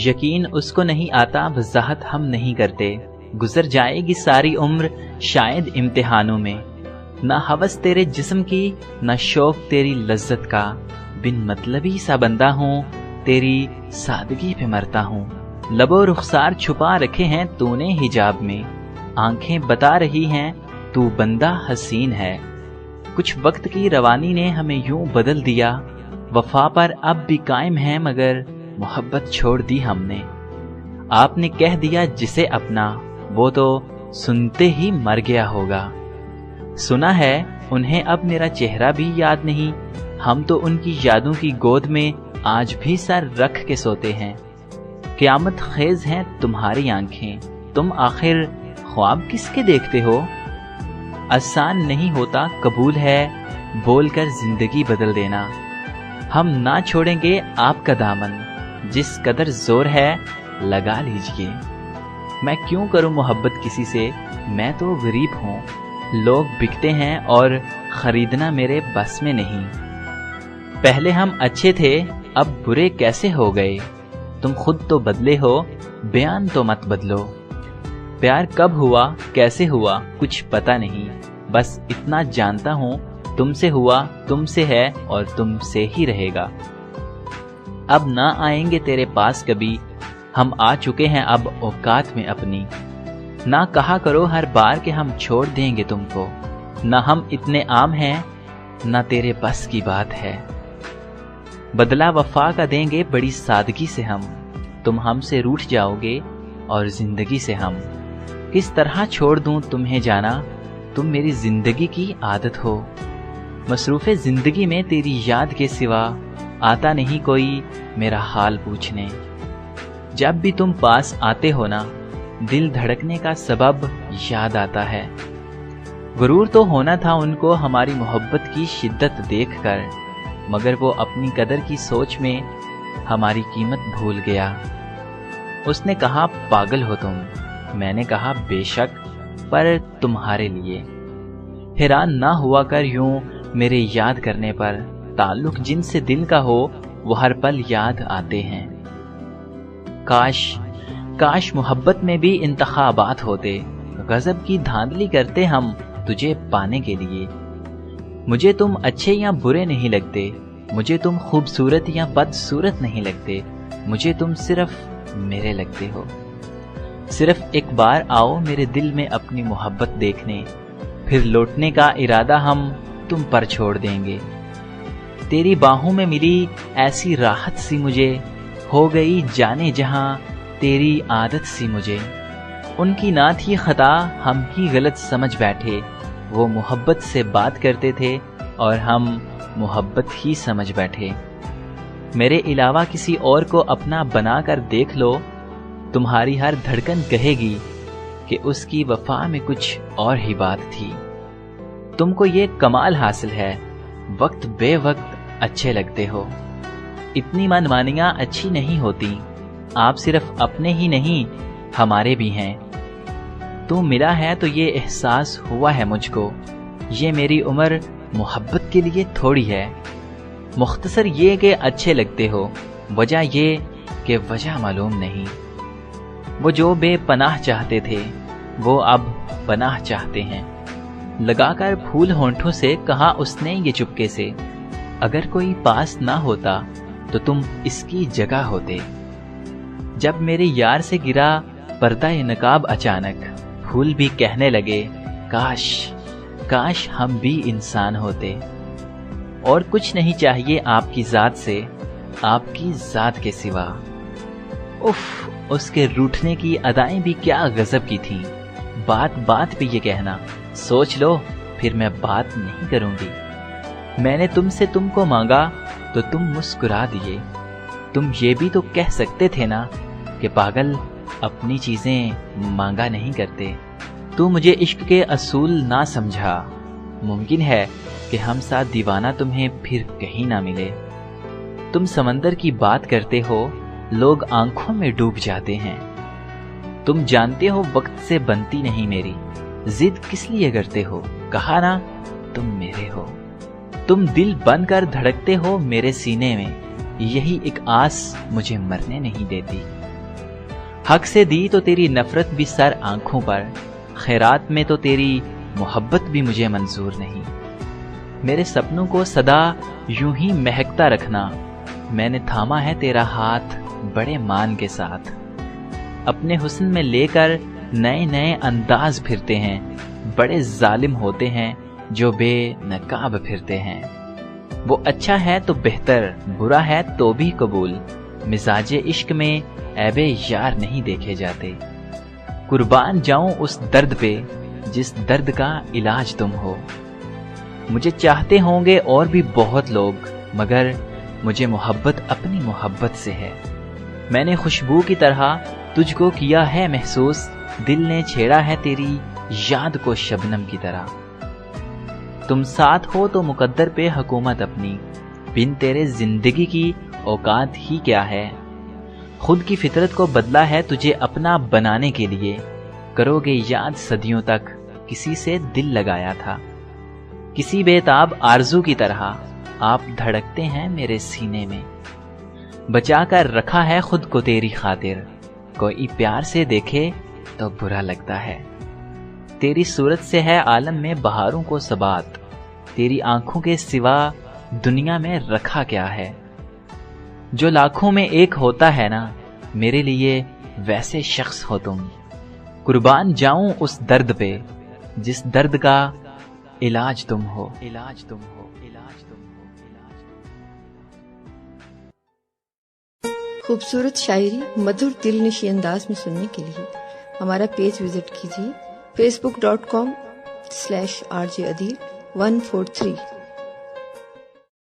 یقین اس کو نہیں آتا، وضاحت ہم نہیں کرتے، گزر جائے گی ساری عمر شاید امتحانوں میں، نہ ہوس تیرے جسم کی نہ شوق تیری لذت کا، بن مطلبی سا بندہ ہوں تیری سادگی پہ مرتا ہوں، لب و رخسار چھپا رکھے ہیں تو نے حجاب میں، آنکھیں بتا رہی ہیں تو بندہ حسین ہے، کچھ وقت کی روانی نے ہمیں یوں بدل دیا، وفا پر اب بھی قائم ہے مگر محبت چھوڑ دی ہم نے، آپ نے کہہ دیا جسے اپنا وہ تو سنتے ہی مر گیا ہوگا، سنا ہے انہیں اب میرا چہرہ بھی یاد نہیں، ہم تو ان کی یادوں کی گود میں آج بھی سر رکھ کے سوتے ہیں، قیامت خیز ہیں تمہاری آنکھیں، تم آخر خواب کس کے دیکھتے ہو، آسان نہیں ہوتا قبول ہے بول کر زندگی بدل دینا، ہم نہ چھوڑیں گے آپ کا دامن، جس قدر زور ہے لگا لیجئے، میں کیوں کروں محبت کسی سے، میں تو غریب ہوں، لوگ بکتے ہیں اور خریدنا میرے بس میں نہیں، پہلے ہم اچھے تھے اب برے کیسے ہو گئے، تم خود تو بدلے ہو بیان تو مت بدلو، پیار کب ہوا کیسے ہوا کچھ پتہ نہیں، بس اتنا جانتا ہوں تم سے ہوا تم سے ہے اور تم سے ہی رہے گا، اب نہ آئیں گے تیرے پاس کبھی، ہم آ چکے ہیں اب اوقات میں اپنی، نہ کہا کرو ہر بار کہ ہم چھوڑ دیں گے تم کو، نہ ہم اتنے عام ہیں نہ تیرے بس کی بات ہے، بدلہ وفا کا دیں گے بڑی سادگی سے ہم، تم ہم سے روٹھ جاؤ گے اور زندگی سے ہم، کس طرح چھوڑ دوں تمہیں جانا، تم میری زندگی کی عادت ہو، مصروف زندگی میں تیری یاد کے سوا آتا نہیں کوئی میرا حال پوچھنے، جب بھی تم پاس آتے ہو نا دل دھڑکنے کا سبب یاد آتا ہے، غرور تو ہونا تھا ان کو ہماری محبت کی شدت دیکھ کر، مگر وہ اپنی قدر کی سوچ میں ہماری قیمت بھول گیا، اس نے کہا پاگل ہو تم، میں نے کہا بے شک پر تمہارے لیے، حیران نہ ہوا کر یوں میرے یاد کرنے پر، تعلق جن سے دل کا ہو وہ ہر پل یاد آتے ہیں، کاش محبت میں بھی انتخابات ہوتے، غضب کی دھاندلی کرتے ہم تجھے پانے کے لیے، مجھے تم اچھے یا برے نہیں لگتے، مجھے تم خوبصورت یا بدصورت نہیں لگتے، مجھے تم صرف میرے لگتے ہو، صرف ایک بار آؤ میرے دل میں اپنی محبت دیکھنے، پھر لوٹنے کا ارادہ ہم تم پر چھوڑ دیں گے، تیری باہوں میں ملی ایسی راحت سی مجھے، ہو گئی جانے جہاں تیری عادت سی مجھے، ان کی نہ تھی خطا ہم کی غلط سمجھ بیٹھے، وہ محبت سے بات کرتے تھے اور ہم محبت ہی سمجھ بیٹھے، میرے علاوہ کسی اور کو اپنا بنا کر دیکھ لو، تمہاری ہر دھڑکن کہے گی کہ اس کی وفا میں کچھ اور ہی بات تھی، تم کو یہ کمال حاصل ہے وقت بے وقت اچھے لگتے ہو، اتنی منمانیاں اچھی نہیں ہوتی، آپ صرف اپنے ہی نہیں ہمارے بھی ہیں، تو ملا ہے تو یہ احساس ہوا ہے مجھ کو، یہ میری عمر محبت کے لیے تھوڑی ہے، مختصر یہ کہ اچھے لگتے ہو، وجہ یہ کہ وجہ معلوم نہیں، وہ جو بے پناہ چاہتے تھے وہ اب پناہ چاہتے ہیں، لگا کر پھول ہونٹوں سے کہا اس نے یہ چپکے سے، اگر کوئی پاس نہ ہوتا تو تم اس کی جگہ ہوتے، جب میرے یار سے گرا پردہ نقاب اچانک، پھول بھی کہنے لگے کاش ہم بھی انسان ہوتے، اور کچھ نہیں چاہیے آپ کی ذات سے، آپ کی ذات کے سوا، اس کے روٹھنے کی ادائیں بھی کیا غضب کی تھیں، بات بات پہ یہ کہنا سوچ لو پھر میں بات نہیں کروں گی، میں نے تم سے تم کو مانگا تو تم مسکرا دیے، تم یہ بھی تو کہہ سکتے تھے نا کہ پاگل اپنی چیزیں مانگا نہیں کرتے، تو مجھے عشق کے اصول نہ سمجھا، ممکن ہے کہ ہم ساتھ دیوانہ تمہیں پھر کہیں نہ ملے، تم سمندر کی بات کرتے ہو لوگ آنکھوں میں ڈوب جاتے ہیں، تم جانتے ہو وقت سے بنتی نہیں میری، ضد کس لیے کرتے ہو، کہا نا تم میرے ہو، تم دل بن کر دھڑکتے ہو میرے سینے میں، یہی ایک آس مجھے مرنے نہیں دیتی، حق سے دی تو تیری نفرت بھی سر آنکھوں پر، خیرات میں تو تیری محبت بھی مجھے منظور نہیں۔ میرے سپنوں کو سدا یوں ہی مہکتا رکھنا، میں نے تھاما ہے تیرا ہاتھ بڑے مان کے ساتھ۔ اپنے حسن میں لے کر نئے نئے انداز پھرتے ہیں، بڑے ظالم ہوتے ہیں جو بے نقاب پھرتے ہیں۔ وہ اچھا ہے تو بہتر، برا ہے تو بھی قبول، مزاج عشق میں عیب یار نہیں دیکھے جاتے۔ قربان جاؤں اس درد پہ جس درد کا علاج تم ہو۔ مجھے چاہتے ہوں گے اور بھی بہت لوگ، مگر مجھے محبت اپنی محبت سے ہے۔ میں نے خوشبو کی طرح تجھ کو کیا ہے محسوس، دل نے چھیڑا ہے تیری یاد کو شبنم کی طرح۔ تم ساتھ ہو تو مقدر پہ حکومت اپنی، بن تیرے زندگی کی اوقات ہی کیا ہے۔ خود کی فطرت کو بدلا ہے تجھے اپنا بنانے کے لیے، کرو گے یاد صدیوں تک کسی سے دل لگایا تھا۔ کسی بے تاب آرزو کی طرح آپ دھڑکتے ہیں میرے سینے میں، بچا کر رکھا ہے خود کو تیری خاطر، کوئی پیار سے دیکھے تو برا لگتا ہے۔ تیری صورت سے ہے عالم میں بہاروں کو ثبات، تیری آنکھوں کے سوا دنیا میں رکھا کیا ہے۔ جو لاکھوں میں ایک ہوتا ہے نا، میرے لیے ویسے شخص ہو تم۔ قربان جاؤں اس درد پہ جس درد کا علاج تم ہو۔ خوبصورت شاعری مدھر دل نشی انداز میں سننے کے لیے ہمارا پیج وزٹ کیجیے facebook.com/rjadil143۔